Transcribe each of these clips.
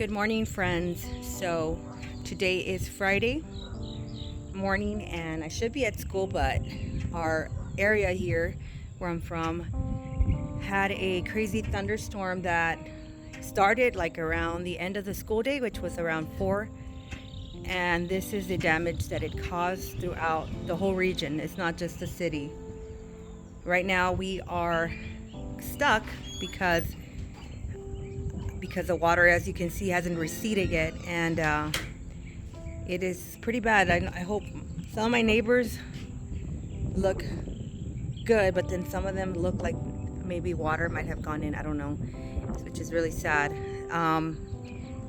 Good morning, friends. So today is Friday morning and I should be at school, but our area here where I'm from had a crazy thunderstorm that started like around the end of the school day, which was around 4. And this is the damage that it caused throughout the whole region. It's not just the city. Right now we are stuck because the water, as you can see, hasn't receded yet, and it is pretty bad. I hope some of my neighbors look good, but then some of them look like maybe water might have gone in. I don't know, which is really sad.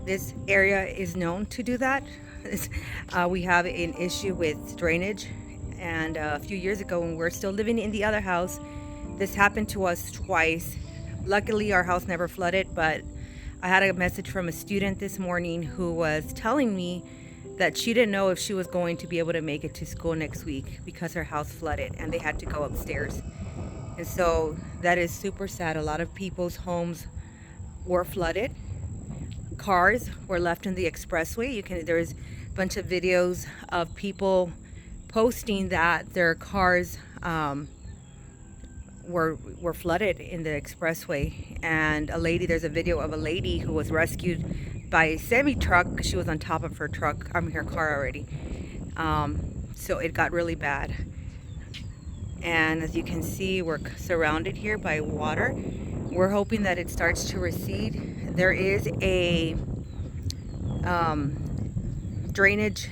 This area is known to do that. We have an issue with drainage, and a few years ago when we were still living in the other house, this happened to us twice. Luckily our house never flooded, but I had a message from a student this morning who was telling me that she didn't know if she was going to be able to make it to school next week because her house flooded and they had to go upstairs. And so that is super sad. A lot of people's homes were flooded. Cars were left in the expressway. There's a bunch of videos of people posting that their cars were flooded in the expressway, and there's a video of a lady who was rescued by a semi truck because she was on top of her car already. So it got really bad, and as you can see, we're surrounded here by water. We're hoping that it starts to recede. There is a drainage,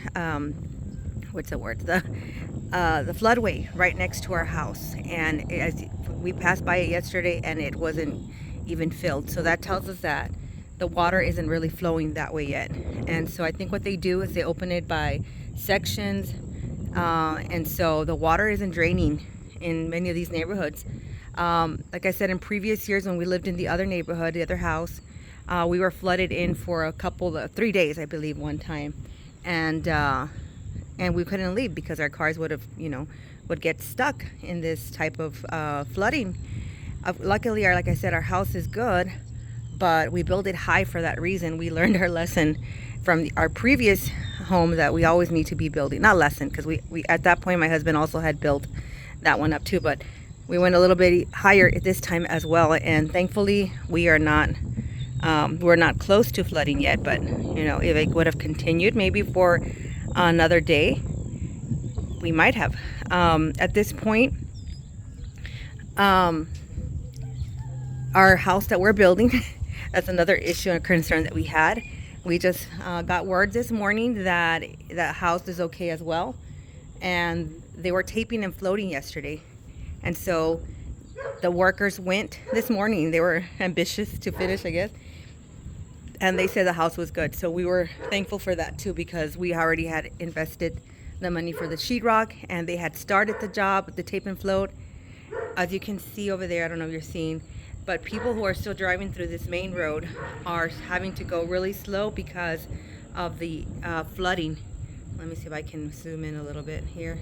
what's the word, the floodway right next to our house, and as we passed by it yesterday and it wasn't even filled, so that tells us that the water isn't really flowing that way yet. And so I think what they do is they open it by sections, and so the water isn't draining in many of these neighborhoods. Like I said, in previous years when we lived in the other neighborhood, the other house, we were flooded in for 3 days, I believe, one time, and we couldn't leave because our cars would get stuck in this type of flooding. Luckily, like I said, our house is good, but we built it high for that reason. We learned our lesson from our previous home that we always need to be building. Not lesson, because we at that point my husband also had built that one up too, but we went a little bit higher this time as well. And thankfully, we're not close to flooding yet. But if it would have continued maybe for another day, we might have. At this point, our house that we're building, that's another issue and concern that we had. We just got word this morning that the house is okay as well, and they were taping and floating yesterday, and so the workers went this morning. They were ambitious to finish, I guess, and they said the house was good. So we were thankful for that too, because we already had invested the money for the sheetrock, and they had started the job with the tape and float. As you can see over there, I don't know if you're seeing, but people who are still driving through this main road are having to go really slow because of the flooding. Let me see if I can zoom in a little bit here.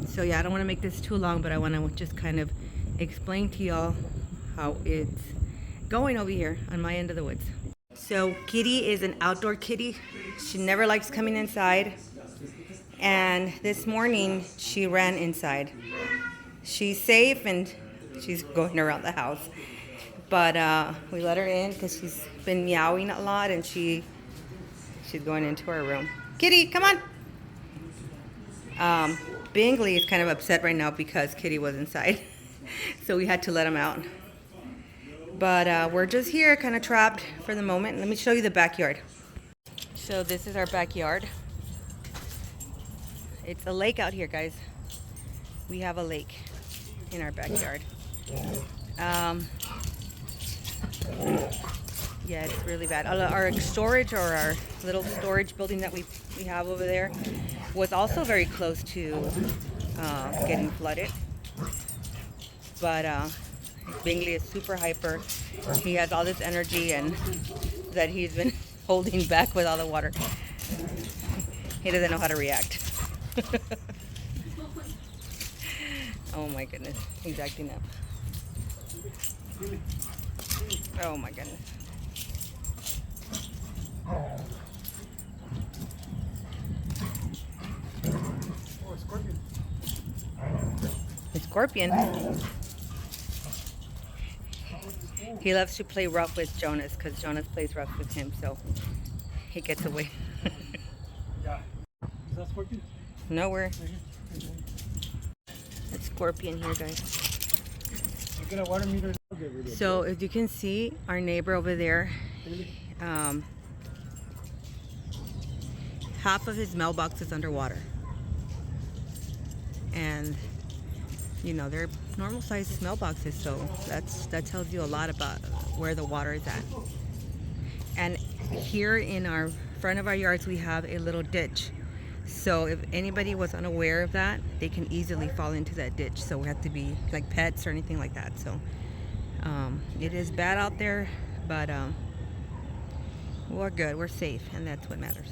So yeah, I don't want to make this too long, but I want to just kind of explain to y'all how it's going over here on my end of the woods. So Kitty is an outdoor kitty. She never likes coming inside, and this morning she ran inside. She's safe and she's going around the house, but we let her in because she's been meowing a lot, and she's going into her room. Kitty, come on. Bingley is kind of upset right now because Kitty was inside, so we had to let him out. But we're just here kind of trapped for the moment. Let me show you the backyard. So this is our backyard. It's a lake out here, guys. We have a lake in our backyard. Yeah, it's really bad. Our storage, or our little storage building that we have over there, was also very close to getting flooded. But Bingley is super hyper. He has all this energy and that he's been holding back with all the water. He doesn't know how to react. Oh my goodness, he's acting up. Oh my goodness. Oh, scorpion. The scorpion. He loves to play rough with Jonas because Jonas plays rough with him, so he gets away. Yeah. Is that scorpion? No, we're Right here. a scorpion here, guys. Look at a water meter. So as you can see, our neighbor over there, half of his mailbox is underwater. And you know, they're normal sized mailboxes, so that tells you a lot about where the water is at. And here in our front of our yards, we have a little ditch. So if anybody was unaware of that, they can easily fall into that ditch. So we have to be like pets or anything like that. So it is bad out there, but we're good, we're safe, and that's what matters.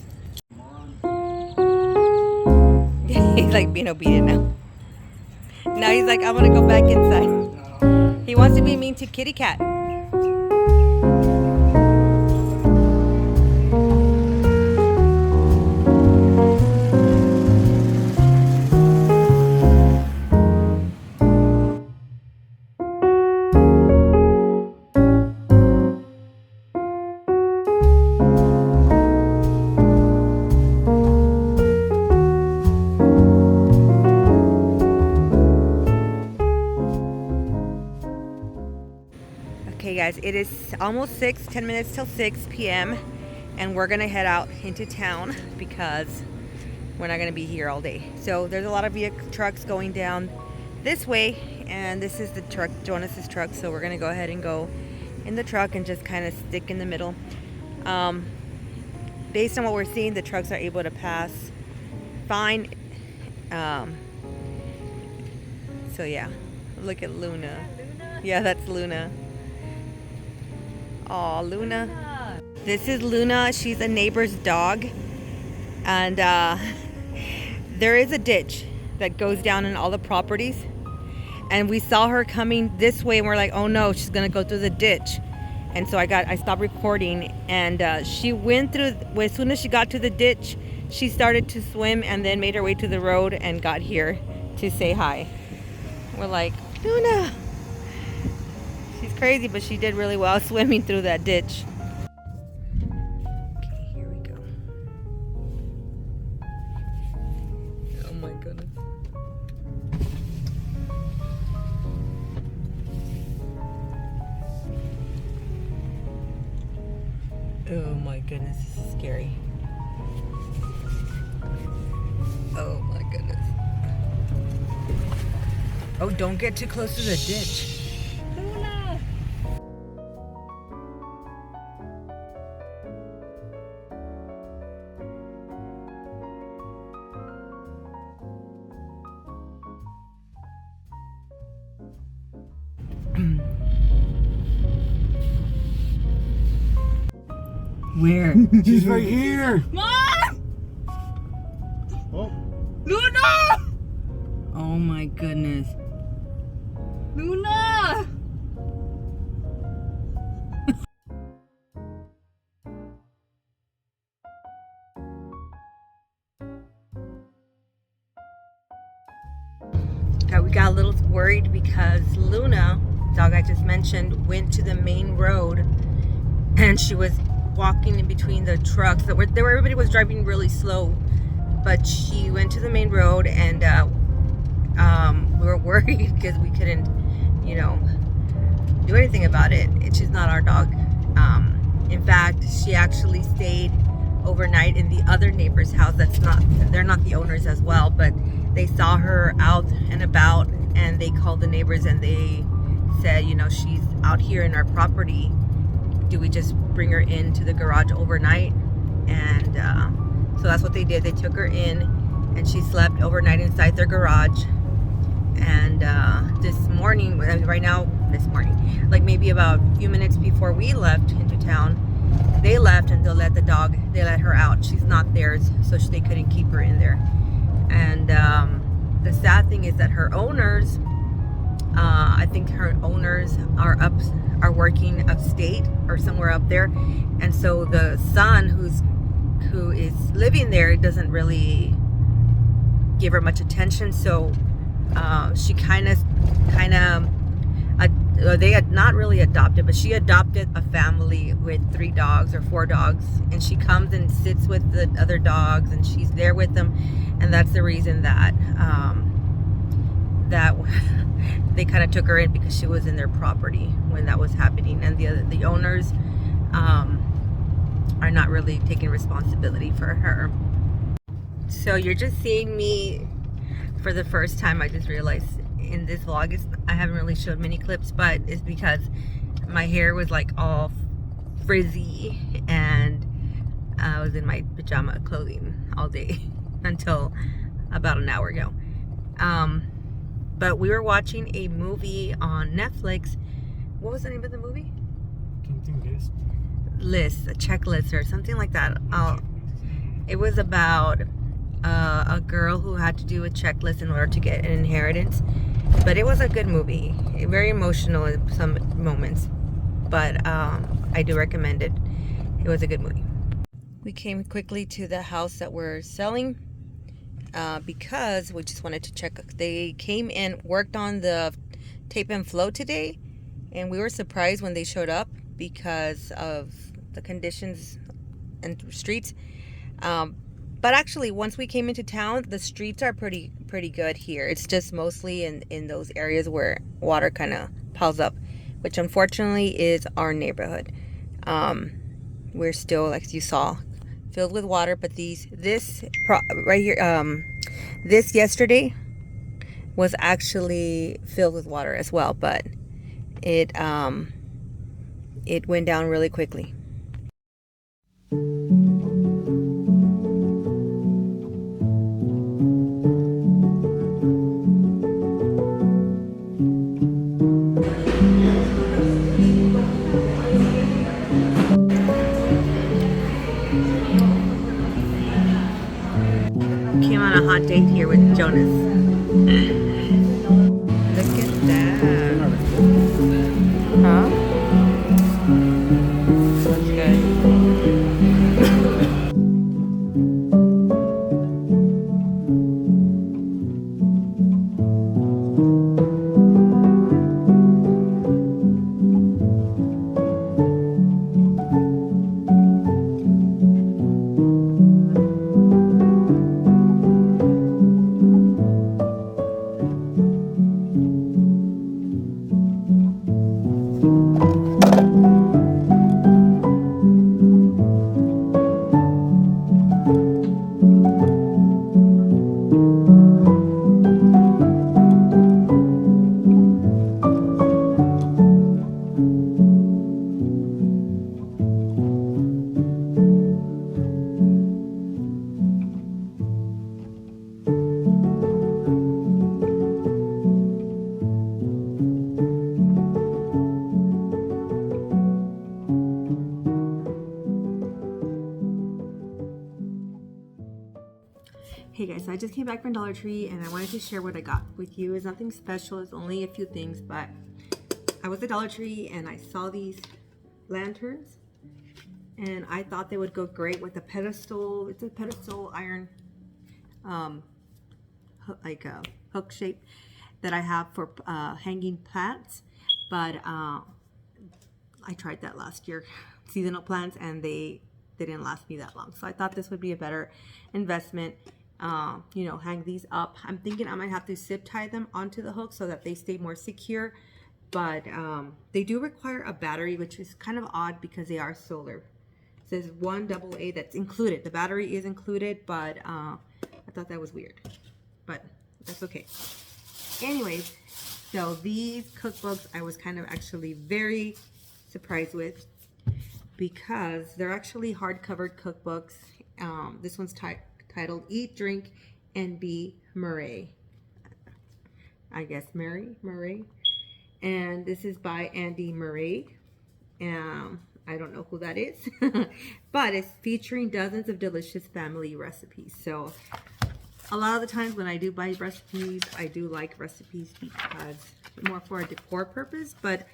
He's like being obedient now. Now he's like, I want to go back inside. He wants to be mean to kitty cat. Okay guys, it is almost 10 minutes till 6 p.m. and we're gonna head out into town because we're not gonna be here all day. So there's a lot of trucks going down this way, and this is the truck, Jonas's truck, so we're gonna go ahead and go in the truck and just kind of stick in the middle. Based on what we're seeing, the trucks are able to pass fine. So yeah, look at Luna. Yeah, that's Luna. Aw, Luna. This is Luna. She's a neighbor's dog. And there is a ditch that goes down in all the properties. And we saw her coming this way and we're like, oh no, she's gonna go through the ditch. And so I stopped recording, and she went through. As soon as she got to the ditch, she started to swim and then made her way to the road and got here to say hi. We're like, Luna. She's crazy, but she did really well swimming through that ditch. Okay, here we go. Oh my goodness. Oh my goodness, this is scary. Oh my goodness. Oh, don't get too close to the ditch. Where? She's right here. Mom! Oh. Luna! Oh my goodness. Luna! We got a little worried because Luna, the dog I just mentioned, went to the main road and she was walking in between the trucks that were there. Everybody was driving really slow, but she went to the main road, and we were worried because we couldn't, you know, do anything about it. She's not our dog. In fact, she actually stayed overnight in the other neighbor's house. They're not the owners as well, but they saw her out and about, and they called the neighbors and they said, you know, she's out here in our property. Do we just bring her into the garage overnight? And so that's what they did. They took her in and she slept overnight inside their garage. And this morning, like maybe about a few minutes before we left into town, they left and they let her out. She's not theirs, so they couldn't keep her in there. And the sad thing is that her owners I think her owners are working upstate or somewhere up there, and so the son who is living there doesn't really give her much attention. So she kind of they had not really adopted, but she adopted a family with 3 dogs or 4 dogs, and she comes and sits with the other dogs, and she's there with them, and that's the reason that that they kind of took her in, because she was in their property when that was happening, and the owners are not really taking responsibility for her. So you're just seeing me for the first time. I just realized in this vlog, I haven't really showed many clips, but it's because my hair was like all frizzy, and I was in my pajama clothing all day until about an hour ago. But we were watching a movie on Netflix. What was the name of the movie? List, a checklist or something like that. It was about a girl who had to do a checklist in order to get an inheritance. But it was a good movie, very emotional in some moments, but I do recommend it. It was a good movie. We came quickly to the house that we're selling because we just wanted to check. They came and worked on the tape and flow today, and we were surprised when they showed up because of the conditions and streets. But actually, once we came into town, the streets are pretty good here. It's just mostly in those areas where water kind of piles up, which unfortunately is our neighborhood. We're still, like you saw, filled with water. But this right here, this yesterday was actually filled with water as well, but it went down really quickly. Came on a hot date here with Jonas. Look at that. Huh? That's good. Hey guys, so I just came back from Dollar Tree and I wanted to share what I got with you. It's nothing special, it's only a few things, but I was at Dollar Tree and I saw these lanterns and I thought they would go great with a pedestal. It's a pedestal iron like a hook shape that I have for hanging plants, but I tried that last year, seasonal plants, and they didn't last me that long. So I thought this would be a better investment. You know, hang these up. I'm thinking I might have to zip tie them onto the hook so that they stay more secure, but they do require a battery, which is kind of odd because they are solar. It says 1 AA that's included. The battery is included, but I thought that was weird, but that's okay. Anyways, so these cookbooks I was kind of actually very surprised with because they're actually hardcover cookbooks. This one's titled Eat, Drink, and Be Murray. I guess Murray. And this is by Andy Murray. I don't know who that is, but it's featuring dozens of delicious family recipes. So a lot of the times when I do buy recipes, I do like recipes because more for a decor purpose, but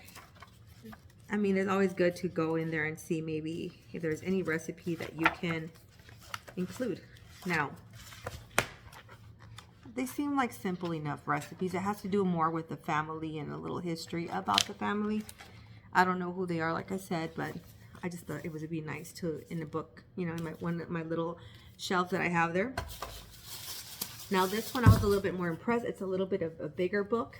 I mean, it's always good to go in there and see maybe if there's any recipe that you can include. Now, they seem like simple enough recipes. It has to do more with the family and a little history about the family. I don't know who they are, like I said, but I just thought it would be nice to, in the book, you know, in my little shelf that I have there. Now this one I was a little bit more impressed. It's a little bit of a bigger book.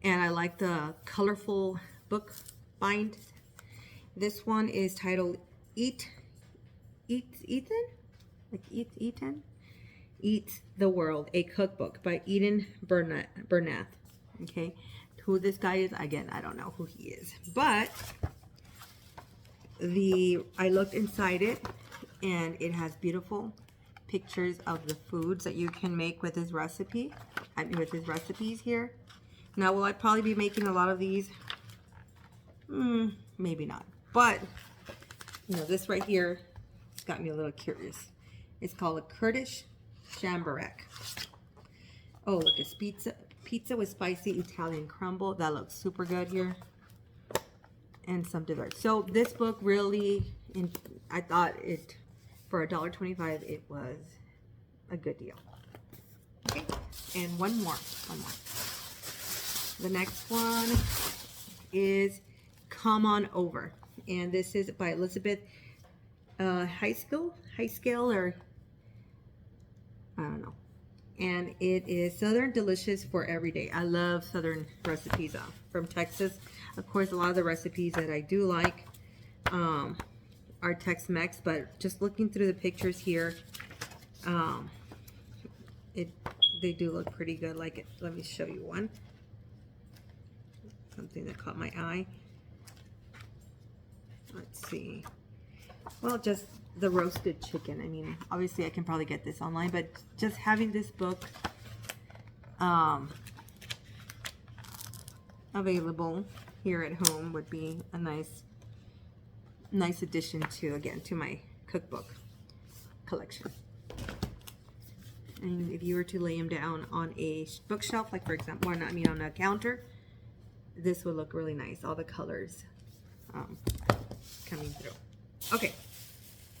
And I like the colorful book bind. This one is titled Eat the World, a Cookbook by Eden Bernath. Okay, who this guy is, again, I don't know who he is, but I looked inside it and it has beautiful pictures of the foods that you can make with his recipe. I mean, with his recipes here. Now, will I probably be making a lot of these? Maybe not. But, you know, this right here has got me a little curious. It's called a Kurdish Shambarak. Oh, look, it's pizza with spicy Italian crumble. That looks super good here. And some dessert. So this book really, I thought it, for $1.25, it was a good deal. Okay, and one more. The next one is Come On Over. And this is by Elizabeth Highscale, or I don't know. And it is Southern Delicious for Every Day. I love Southern recipes from Texas. Of course, a lot of the recipes that I do like are Tex-Mex, but just looking through the pictures here, they do look pretty good. Like it. Let me show you one. Something that caught my eye. Let's see. Well, just the roasted chicken. I mean, obviously I can probably get this online, but just having this book available here at home would be a nice addition to my cookbook collection. And if you were to lay them down on a bookshelf, like for example, on a counter, this would look really nice. All the colors coming through. Okay,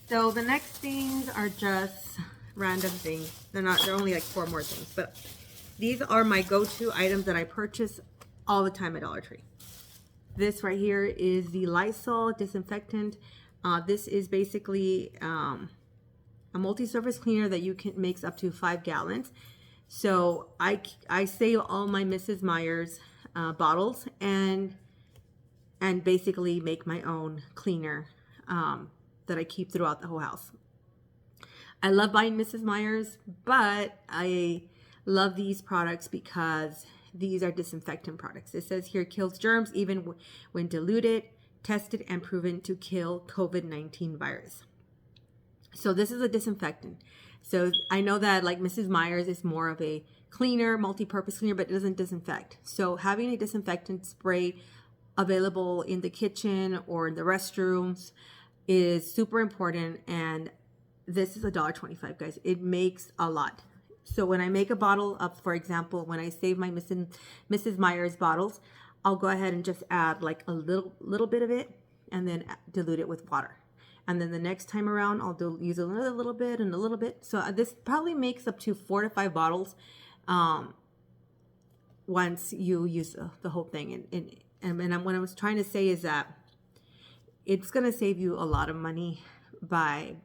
so the next things are just random things. They're only like 4 more things, but these are my go-to items that I purchase all the time at Dollar Tree. This right here is the Lysol disinfectant. This is basically a multi-surface cleaner that you can makes up to 5 gallons. So I save all my Mrs. Meyer's bottles and basically make my own cleaner that I keep throughout the whole house. I love buying Mrs. Meyer's, but I love these products because these are disinfectant products. It says here kills germs even when diluted, tested and proven to kill COVID-19 virus. So this is a disinfectant. So I know that like Mrs. Meyer's is more of a cleaner, multi-purpose cleaner, but it doesn't disinfect. So having a disinfectant spray available in the kitchen or in the restrooms is super important. And this is $1.25, guys. It makes a lot. So when I make a bottle of, for example, when I save my Mrs. Meyer's bottles, I'll go ahead and just add like a little bit of it and then dilute it with water. And then the next time around, I'll use another little bit and a little bit. So this probably makes up to 4 to 5 bottles once you use the whole thing. And what I was trying to say is that it's going to save you a lot of money by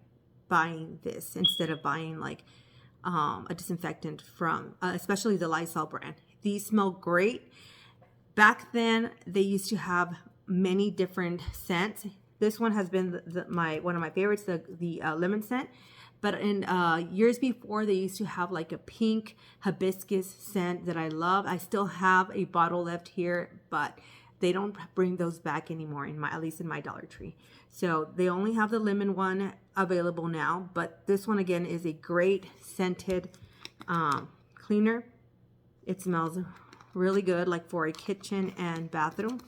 buying this instead of buying like a disinfectant from, especially the Lysol brand. These smell great. Back then, they used to have many different scents. This one has been one of my favorites, the lemon scent. But in years before, they used to have like a pink hibiscus scent that I love. I still have a bottle left here, but they don't bring those back anymore, at least in my Dollar Tree. So they only have the lemon one available now. But this one, again, is a great scented cleaner. It smells really good, like for a kitchen and bathroom.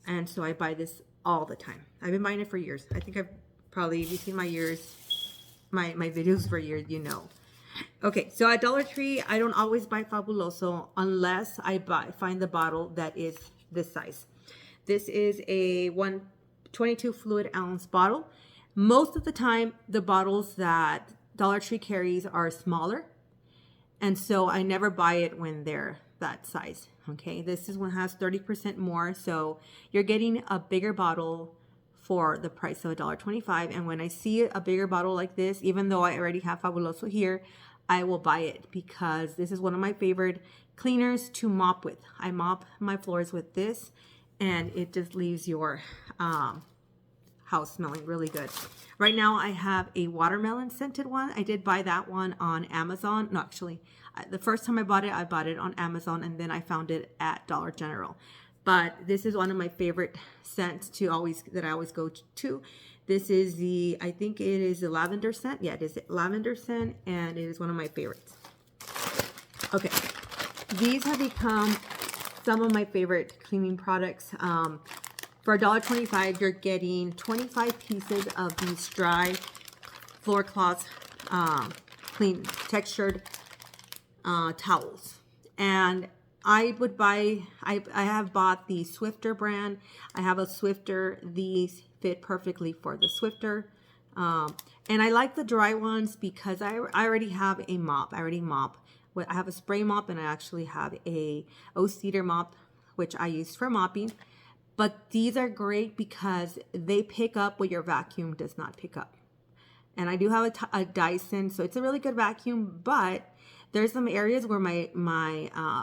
And so I buy this all the time. I've been buying it for years. I think I've probably, if you've seen my videos for years, you know. Okay, so at Dollar Tree, I don't always buy Fabuloso unless I find the bottle that is this size. This is a 122 fluid ounce bottle. Most of the time, the bottles that Dollar Tree carries are smaller, and so I never buy it when they're that size. Okay, this is one has 30% more, so you're getting a bigger bottle for the price of $1.25. And when I see a bigger bottle like this, even though I already have Fabuloso here, I will buy it because this is one of my favorite cleaners to mop with. I mop my floors with this, and it just leaves your house smelling really good. Right now I have a watermelon scented one. I did buy that one on Amazon. No, actually, the first time I bought it on Amazon, and then I found it at Dollar General. But this is one of my favorite scents that I always go to. This is I think it is the lavender scent. Yeah, it is lavender scent, and it is one of my favorites. Okay, these have become some of my favorite cleaning products. For $1.25, you're getting 25 pieces of these dry floor cloths, clean textured towels. And I have bought the Swifter brand. I have a Swifter. These fit perfectly for the Swifter. And I like the dry ones because I already have a mop. I already mop. I have a spray mop, and I actually have a cedar mop, which I use for mopping. But these are great because they pick up what your vacuum does not pick up. And I do have a Dyson, so it's a really good vacuum, but there's some areas where my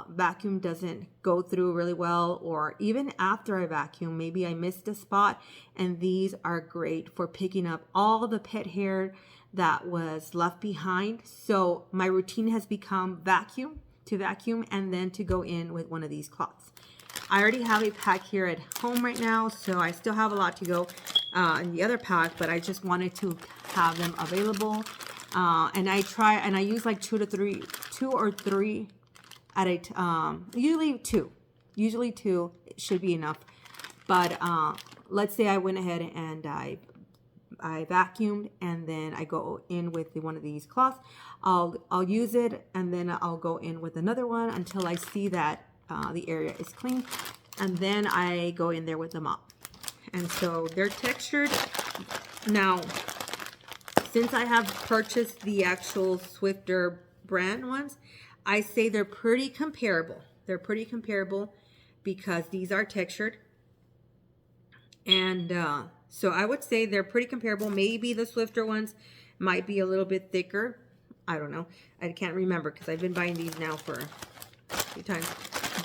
vacuum doesn't go through really well, or even after I vacuum, maybe I missed a spot, and these are great for picking up all the pet hair that was left behind. So my routine has become vacuum, and then to go in with one of these cloths. I already have a pack here at home right now, so I still have a lot to go in the other pack, but I just wanted to have them available. And I use like two or three at a usually two should be enough. But let's say I went ahead and I vacuumed, and then I go in with one of these cloths. I'll use it, and then I'll go in with another one until I see that the area is clean, and then I go in there with the mop. And so they're textured. Now, since I have purchased the actual Swifter brand ones, I say they're pretty comparable. They're pretty comparable because these are textured. And so I would say they're pretty comparable. Maybe the Swifter ones might be a little bit thicker. I don't know. I can't remember because I've been buying these now for a few times.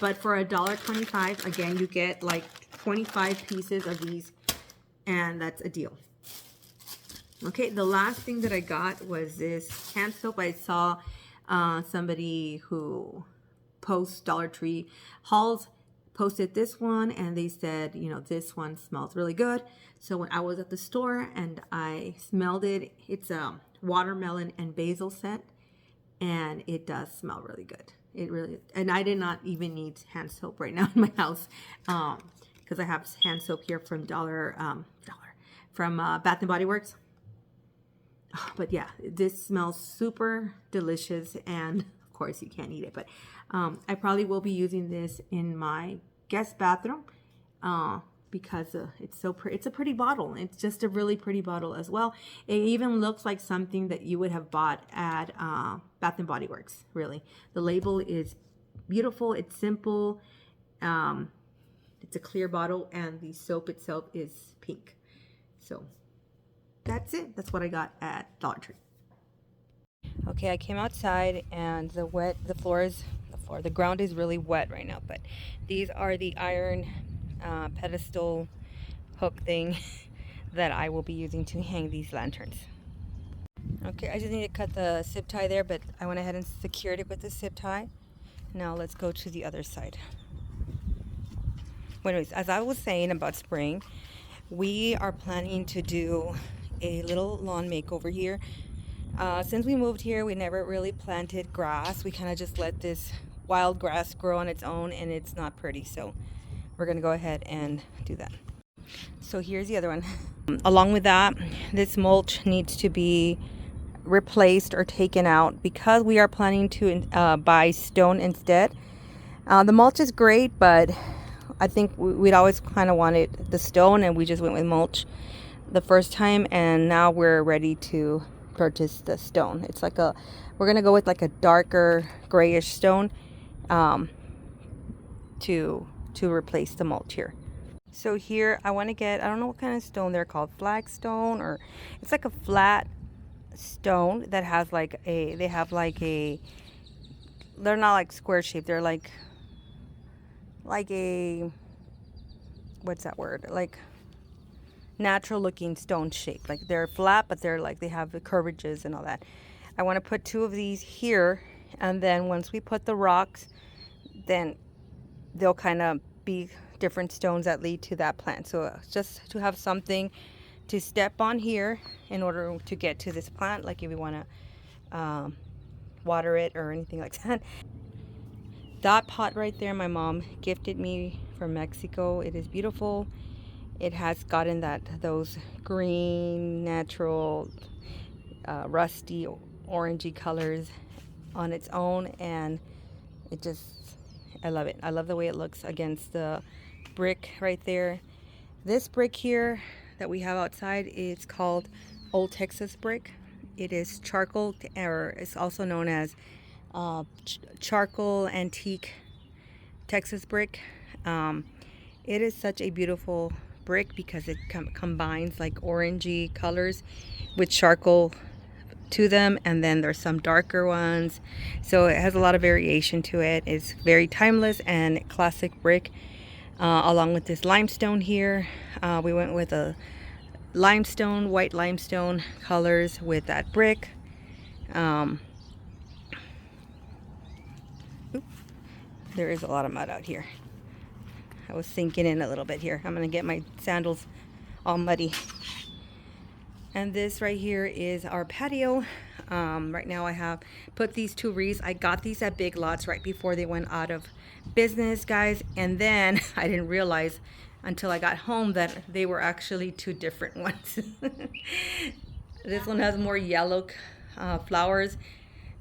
But for $1.25, again, you get like 25 pieces of these, and that's a deal. Okay, the last thing that I got was this hand soap. I saw somebody who posts Dollar Tree hauls posted this one, and they said, you know, this one smells really good. So when I was at the store and I smelled it, it's a watermelon and basil scent, and it does smell really good. It really, and I did not even need hand soap right now in my house because I have hand soap here from Bath and Body Works. But yeah, this smells super delicious, and of course you can't eat it, but I probably will be using this in my guest bathroom because it's so pretty. It's a pretty bottle. It's just a really pretty bottle as well. It even looks like something that you would have bought at Bath and Body Works. Really, the label is beautiful. It's simple. It's a clear bottle, and the soap itself is pink. So that's it. That's what I got at Dollar Tree. Okay, I came outside, and the ground is really wet right now, but these are the iron pedestal hook thing that I will be using to hang these lanterns. Okay, I just need to cut the zip tie there, but I went ahead and secured it with the zip tie. Now let's go to the other side. Well, anyways, as I was saying about spring, we are planning to do a little lawn makeover here. Since we moved here, we never really planted grass. We kind of just let this wild grass grow on its own, and it's not pretty, so we're gonna go ahead and do that. So here's the other one. Along with that, this mulch needs to be replaced or taken out because we are planning to buy stone instead. The mulch is great, but I think we'd always kind of wanted the stone, and we just went with mulch the first time, and now we're ready to purchase the stone. It's like we're gonna go with like a darker grayish stone to replace the mulch here. So here I want to get, I don't know what kind of stone they're called, flagstone, or it's like a flat stone that has like they have like they're not like square shaped, they're like a, what's that word, like natural looking stone shape. Like they're flat, but they're like, they have the curvages and all that. I want to put 2 of these here, and then once we put the rocks, then they'll kind of be different stones that lead to that plant. So just to have something to step on here in order to get to this plant, like if you want to water it or anything like that. That pot right there, my mom gifted me from Mexico. It is beautiful. It has gotten those green, natural, rusty, orangey colors on its own, and I love it. I love the way it looks against the brick right there. This brick here that we have outside is called Old Texas brick. It is charcoal, or it's also known as charcoal antique Texas brick. It is such a beautiful brick because it combines like orangey colors with charcoal to them, and then there's some darker ones, so it has a lot of variation to it. It's very timeless and classic brick. Along with this limestone here, we went with a limestone, white limestone colors with that brick. There is a lot of mud out here. I was sinking in a little bit here. I'm gonna get my sandals all muddy. And this right here is our patio. Right now I have put these 2 wreaths. I got these at Big Lots right before they went out of business, guys. And then I didn't realize until I got home that they were actually 2 different ones. This one has more yellow flowers.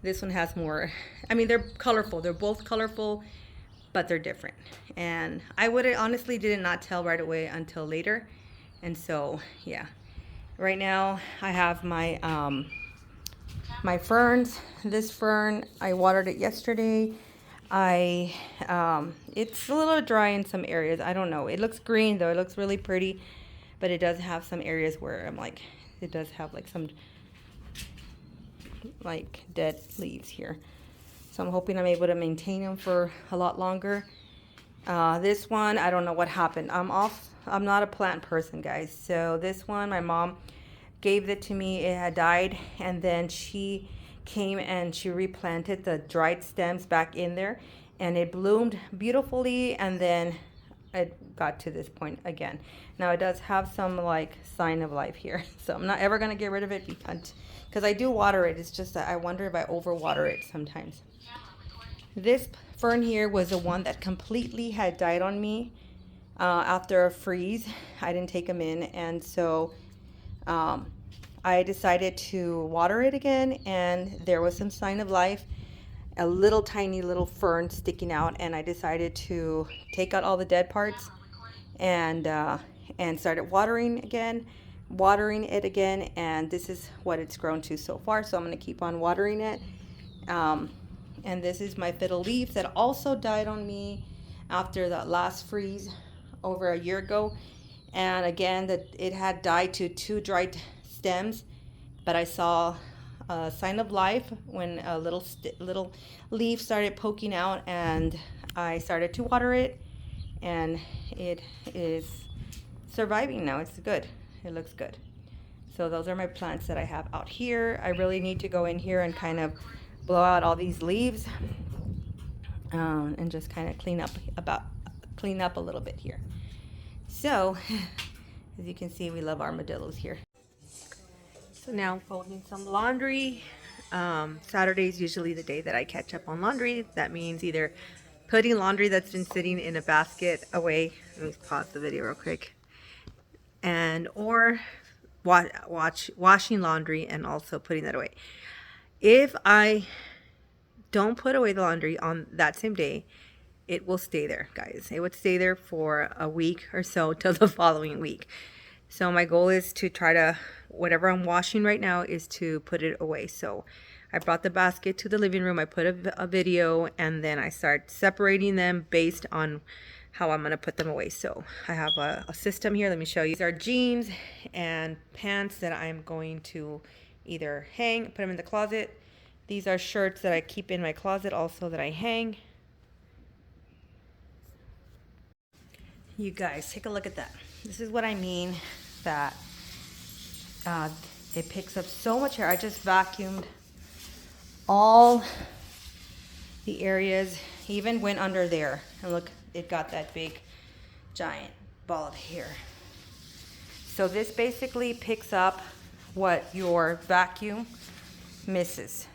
This one has more, I mean, they're colorful. They're both colorful, but they're different. And I honestly did not tell right away until later. And so, yeah. Right now I have my my ferns. This fern, I watered it yesterday. It's a little dry in some areas. I don't know. It looks green though. It looks really pretty, but it does have some areas where I'm like, it does have like some like dead leaves here. So I'm hoping I'm able to maintain them for a lot longer. This one, I don't know what happened. I'm not a plant person, guys. So this one, my mom gave it to me. It had died, and then she came and she replanted the dried stems back in there, and it bloomed beautifully, and then it got to this point again. Now it does have some like sign of life here. So I'm not ever gonna get rid of it because I do water it. It's just that I wonder if I overwater it sometimes. This fern here was the one that completely had died on me after a freeze. I didn't take them in, and so I decided to water it again, and there was some sign of life, a little tiny little fern sticking out, and I decided to take out all the dead parts and started watering it again, and this is what it's grown to so far. So I'm going to keep on watering it. And this is my fiddle leaf that also died on me after that last freeze over a year ago. And again, it had died to 2 dried stems, but I saw a sign of life when a little leaf started poking out, and I started to water it, and it is surviving now. It's good. It looks good. So those are my plants that I have out here. I really need to go in here and kind of blow out all these leaves and just kind of clean up a little bit here. So as you can see, we love armadillos here. So now I'm folding some laundry. Saturday is usually the day that I catch up on laundry. That means either putting laundry that's been sitting in a basket away. Let me pause the video real quick. Or washing laundry and also putting that away. If I don't put away the laundry on that same day, it will stay there, guys. It would stay there for a week or so till the following week. So my goal is to try to, whatever I'm washing right now, is to put it away. So I brought the basket to the living room. I put a video, and then I start separating them based on how I'm going to put them away. So I have a system here. Let me show you. These are jeans and pants that I'm going to either hang, put them in the closet. These are shirts that I keep in my closet also that I hang. You guys, take a look at that. This is what I mean that it picks up so much hair. I just vacuumed all the areas, even went under there. And look, it got that big, giant ball of hair. So this basically picks up what your vacuum misses.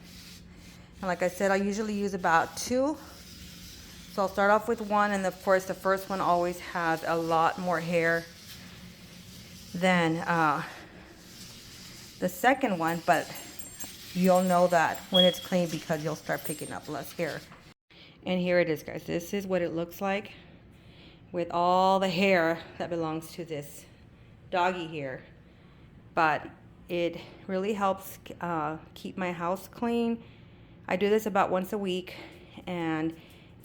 And like I said, I usually use about 2. So I'll start off with 1, and of course the first one always has a lot more hair than the second one, but you'll know that when it's clean because you'll start picking up less hair. And here it is, guys. This is what it looks like with all the hair that belongs to this doggy here. But it really helps keep my house clean. I do this about once a week, and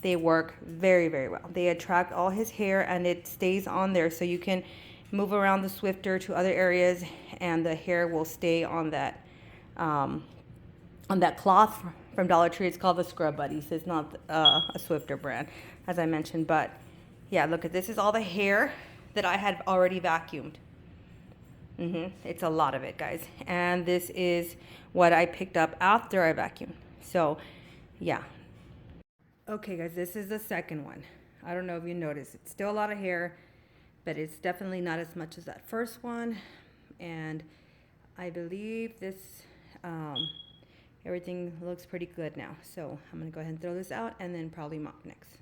they work very, very well. They attract all his hair, and it stays on there, so you can move around the Swifter to other areas, and the hair will stay on that cloth from Dollar Tree. It's called the Scrub Buddies. It's not a Swifter brand, as I mentioned. But yeah, look at this. Is all the hair that I had already vacuumed. It's a lot of it, guys. And this is what I picked up after I vacuumed. So yeah. Okay, guys, this is the second one. I don't know if you noticed. It's still a lot of hair, but it's definitely not as much as that first one. And I believe this, everything looks pretty good now. So I'm going to go ahead and throw this out and then probably mop next.